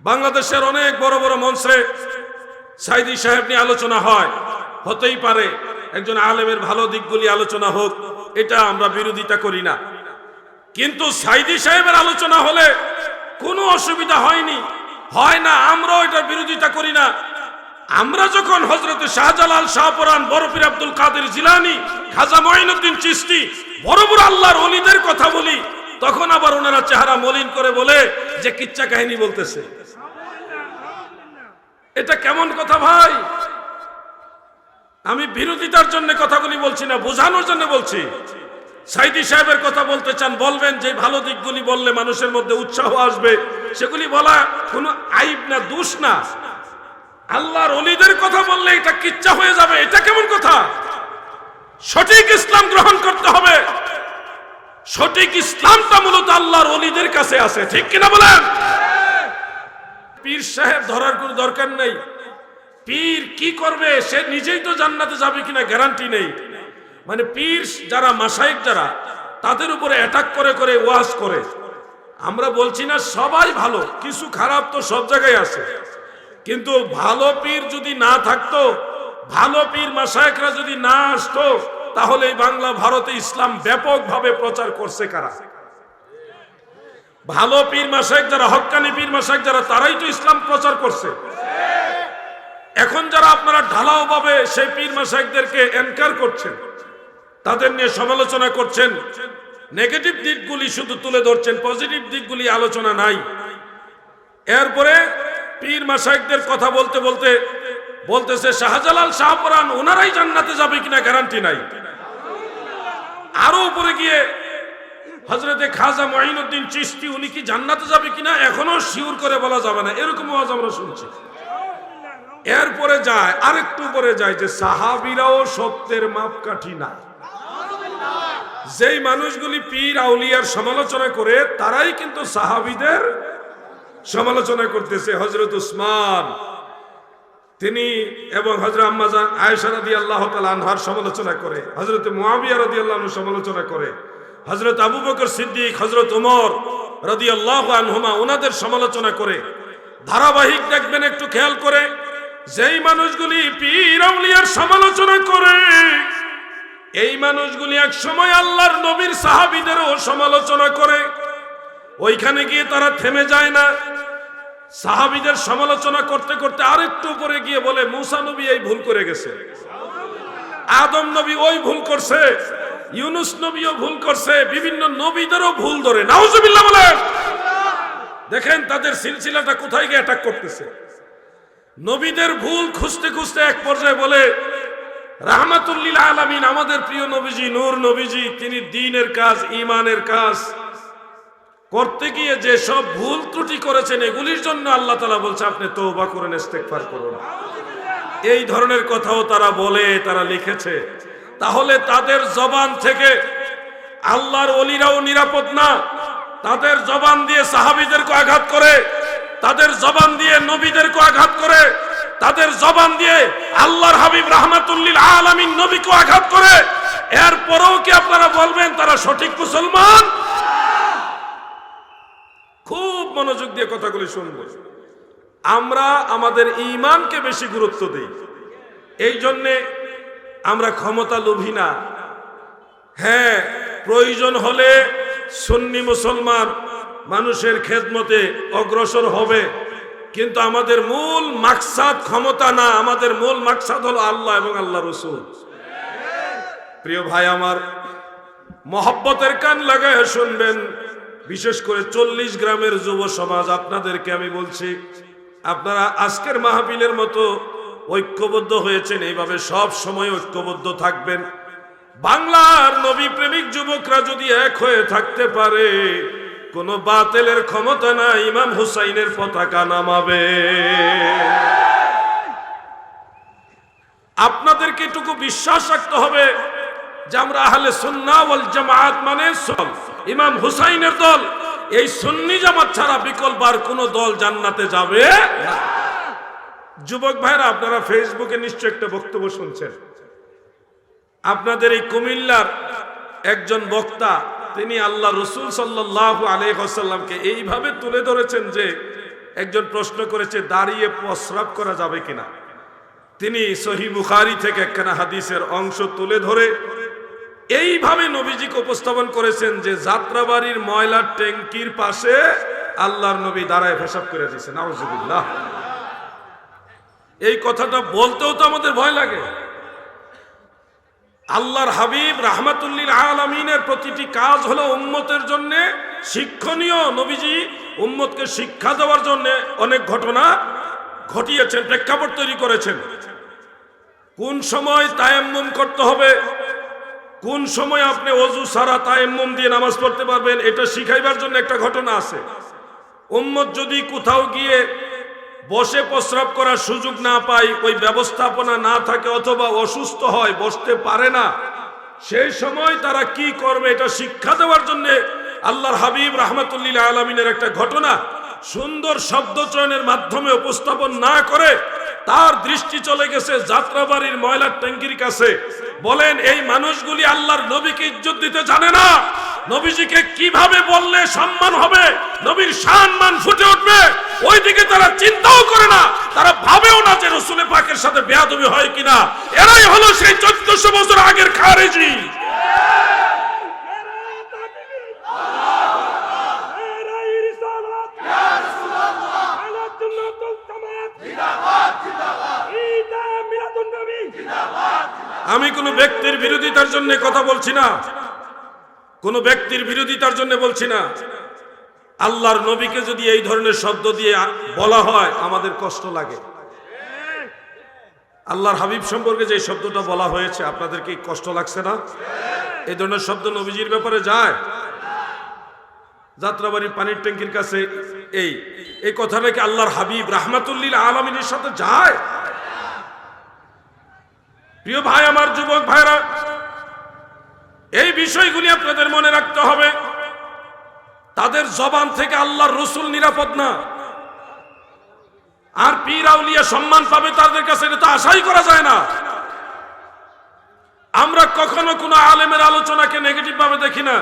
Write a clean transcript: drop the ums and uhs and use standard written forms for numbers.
বাংলাদেশের অনেক বড় বড় মঞ্চে সাইদি সাহেব নিয়ে আলোচনা হয়, হতেই পারে একজন আলেমের ভালো দিকগুলি আলোচনা হোক, এটা আমরা বিরোধিতা করি না। কিন্তু সাইদি সাহেবের আলোচনা হলে কোনো অসুবিধা হয় না, আমরাও এটার বিরোধিতা করি না। আমরা যখন হযরতে শাহজালাল, শাহপরান, বড় পীর আব্দুল কাদের জিলানী, খাজা মঈনুদ্দিন চিশতি, বড় বড় আল্লাহর ওলিদের কথা বলি, তখন আবার ওনারা চেহারা মলিন করে বলে যে কিচ্ছা কাহিনী বলতেছে। এটা কেমন কথা ভাই? আমি বিরোধিতার জন্য কথাগুলি বলছি না, বোঝানোর জন্য বলছি। সাইদি সাহেবের কথা বলতে চান, বলবেন, যে ভালো দিকগুলি বললে মানুষের মধ্যে উৎসাহ আসবে, সেগুলি বলা কোনো আইব না, দোষ না। আল্লাহর ওলিদের কথা বললে এটা কিচ্ছা হয়ে যাবে, এটা কেমন কথা? সঠিক ইসলাম গ্রহণ করতে হবে। সঠিক ইসলামটা মূলত আল্লাহর ওলিদের কাছে আছে, ঠিক কিনা বলেন? পীর সাহেব ধরার কোনো দরকার নেই। পীর কি করবে, সে নিজেই তো জান্নাতে যাবে কিনা গ্যারান্টি নেই। মানে পীর যারা, মাশায়েখ যারা, তাদের উপরে অ্যাটাক করে করে ওয়াজ করে। আমরা বলছি না সবাই ভালো, কিছু খারাপ তো সব জায়গায় আছে, কিন্তু ভালো পীর যদি না থাকতো, ভালো পীর মাশায়েখরা যদি না আসতো, তাহলে এই বাংলা ভারতে ইসলাম ব্যাপকভাবে প্রচার করছে কারা? ভালো পীর মাশায়েখ যারা, হক্কানি পীর মাশায়েখ যারা, তারাই তো ইসলাম প্রচার করছে। এখন যারা আপনারা ঢালাও ভাবে সেই পীর মাশায়েখদেরকে এনকার করছেন, তাদের নিয়ে সমালোচনা করছেন, নেগেটিভ দিকগুলি শুধু তুলে ধরছেন, পজিটিভ দিকগুলি আলোচনা নাই। এরপরে পীর মাশায়েখদের কথা বলতে বলতে বলতেছে শাহজালাল, শাহপরান ওনারাই জান্নাতে যাবে কিনা গ্যারান্টি নাই। আরো উপরে গিয়ে হযরতে খাজা মঈনুদ্দিন চিশতি, উনি কি জান্নাতে যাবে কিনা এখনো শিওর করে বলা যাবে না, এরকম ওয়াজ আমরা শুনছি। এরপরে যায় আরেকটু উপরে যায় যে সাহাবীরাও সত্যের মাপকাঠি না। যেই মানুষগুলি পীর আউলিয়ার সমালোচনা করে, তারাই কিন্তু সাহাবীদের সমালোচনা করতেছে। হযরত উসমান তিনি এবং হযরত আম্মা জান আয়েশা রাদিয়াল্লাহু তাআলা আনহার সমালোচনা করে, হযরত মুআবিয়া রাদিয়াল্লাহু আনহু সমালোচনা করে, হযরত আবু বকর সিদ্দিক, হযরত ওমর রাদিয়াল্লাহু আনহুমা ওনাদের সমালোচনা করে। ধারাবাহিক দেখবেন, একটু খেয়াল করে, যেই মানুষগুলি পীর আউলিয়ার সমালোচনা করে, এই মানুষগুলি এক সময় আল্লাহর নবীর সাহাবীদেরও সমালোচনা করে। ওইখানে গিয়ে তারা থেমে যায় না, সাহাবীদের সমালোচনা করতে করতে আরেকটু উপরে গিয়ে বলে মুসা নবী এই ভুল করে গেছে, আদম নবী ওই ভুল করছে, ইউনুস নবীও ভুল করছে, বিভিন্ন নবীদেরও ভুল ধরে। নাউজুবিল্লাহ বলেন। দেখেন তাদের সিলসিলাটা কোথায় গিয়ে অ্যাটাক করতেছে। নবীদের ভুল খুঁজতে খুঁজতে এক পর্যায়ে বলে রাহমাতুল লিল আলামিন, আমাদের প্রিয় নবীজি, নূর নবীজি, তিনি দ্বীনের কাজ, ঈমানের কাজ করতে গিয়ে যে সব ভুল ত্রুটি করেছেন, এগুলির জন্য আল্লাহ তাআলা বলছে আপনি তওবা করেন, ইস্তেগফার করুন। এই ধরনের কথাও তারা বলে, তারা লিখেছে। তাহলে তাদের জবান থেকে আল্লাহর ওলিরাও নিরাপদ না। তাদের জবান দিয়ে সাহাবীদেরকে আঘাত করে, তাদের জবান দিয়ে নবীদেরকে আঘাত করে, তাদের জবান দিয়ে আল্লাহর হাবিব রাহমাতুল লিল আলামিন নবীকে আঘাত করে। এরপরেও কি আপনারা বলবেন তারা সঠিক মুসলমান? খুব মনোযোগ দিয়ে কথাগুলি শুনবো। আমরা আমাদের ঈমানকে বেশি গুরুত্ব দিই, এই জন্যে আমরা ক্ষমতা লোভী না। হ্যাঁ, প্রয়োজন হলে সুন্নি মুসলমান মানুষের খেদমতে অগ্রসর হবে, কিন্তু আমাদের মূল মাকসাদ ক্ষমতা না, আমাদের মূল মাকসাদ হলো আল্লাহ এবং আল্লাহ রাসূল। প্রিয় ভাই আমার, মহব্বতের কান লাগায় শুনবেন, বিশেষ করে 40 গ্রামের যুব সমাজ, আপনাদেরকে আমি বলছি, আপনারা আজকের মাহফিলের মতো ঐক্যবদ্ধ হয়েছেন, এইভাবে সব সময় ঐক্যবদ্ধ থাকবেন। বাংলার নবী প্রেমিক যুবকরা যদি এক হয়ে থাকতে পারে, কোন বাতিলের ক্ষমতা না ইমাম হুসাইনের পতাকা নামাবে। আপনাদেরকে এটুকু বিশ্বাস রাখতে হবে যে আমরা আহলে সুন্নাহ ওয়াল জামাত মানে ইমাম হুসাইনের দল। এই সুন্নি জামাত ছাড়া বিকল্প আর কোন দল জান্নাতে যাবে না। যুবক ভাইরা, আপনারা ফেসবুকে নিশ্চয় একটা বক্তব্য শুনছেন। আপনাদের এই কুমিল্লার একজন বক্তা, তিনি আল্লাহ রসুল সাল্লাল্লাহু আলাইহি ওয়াসাল্লামকে এইভাবে তুলে ধরেছেন যে একজন প্রশ্ন করেছে দাঁড়িয়ে প্রস্রাব করা যাবে কিনা। তিনি সহিহ বুখারী থেকে একখানা হাদিসের অংশ তুলে ধরে এইভাবে নবীজিকে উপস্থাপন করেছেন যে যাত্রাবাড়ির ময়লার ট্যাঙ্কির পাশে আল্লাহর নবী দাঁড়ায় পেশাব করে দিয়েছেন। নাউজুবিল্লাহ। এই কথাটা বলতেও তো আমাদের ভয় লাগে। আল্লাহর হাবিব রাহমাতুল লিল আলামিনের প্রতিটি কাজ হলো উম্মতের জন্য শিক্ষণীয়। নবীজি উম্মতকে শিক্ষা দেওয়ার জন্য অনেক ঘটনা ঘটিয়েছেন, প্রেক্ষাপট তৈরি করেছেন। কোন সময় তায়াম্মুম করতে হবে, কোন সময় আপনি ওযু ছাড়া তায়াম্মুম দিয়ে নামাজ পড়তে পারবেন, এটা শিখাইবার জন্য একটা ঘটনা আছে। উম্মত যদি কোথাও গিয়ে বসে প্রস্রাব করার সুযোগ না পায়, ওই ব্যবস্থাপনা না থাকে, অথবা অসুস্থ হয়, বসতে পারে না, সেই সময় তারা কি করবে এটা শিক্ষা দেওয়ার জন্য আল্লাহর হাবিব রাহমাতুল লিল আলামিনের একটা ঘটনা সুন্দর শব্দ চয়নের মাধ্যমে উপস্থাপন না করে তার দৃষ্টি চলে গেছে যাত্রাবাড়ির ময়লার ট্যাঙ্কির কাছে। বলেন এই মানুষগুলি আল্লাহর নবীকে ইজ্জত দিতে জানে না। নবীজিকে কিভাবে বললে সম্মান হবে, নবীর সম্মান ফুটে উঠবে, ওইদিকে তারা চিন্তাও করে না, তারা ভাবেও না যে রাসূল পাকের সাথে বেয়াদবি হয় কিনা। এরাই হলো সেই 1400 বছর আগের খারেজি। আমি কোন ব্যক্তির বিরোধিতার জন্য কথা বলছি না, কোন ব্যক্তির বিরোধিতার জন্য বলছি না। আল্লাহর নবীকে যদি এই ধরনের শব্দ দিয়ে বলা হয় আমাদের কষ্ট লাগে। আল্লাহর হাবিব সম্পর্কে যে শব্দটা বলা হয়েছে আপনাদের কি কষ্ট লাগছে না? এই ধরনের শব্দ নবীজির ব্যাপারে যায়? যাত্রাবাড়ির পানির ট্যাঙ্কির কাছে এই কথাটা কি আল্লাহর হাবিব রাহমাতুল লিল আলামিনের সাথে যায়? প্রিয় ভাই আমার, যুবক ভাইরা, এই বিষয়গুলি আপনাদের মনে রাখতে হবে। তাদের জবান থেকে আল্লাহর রাসূল নিরাপদ না, আর পীর আউলিয়া সম্মান পাবে তাদের কাছে, এটা তো আশাই করা যায় না। আমরা কখনো কোনো আলেমের আলোচনাকে নেগেটিভ ভাবে দেখি না।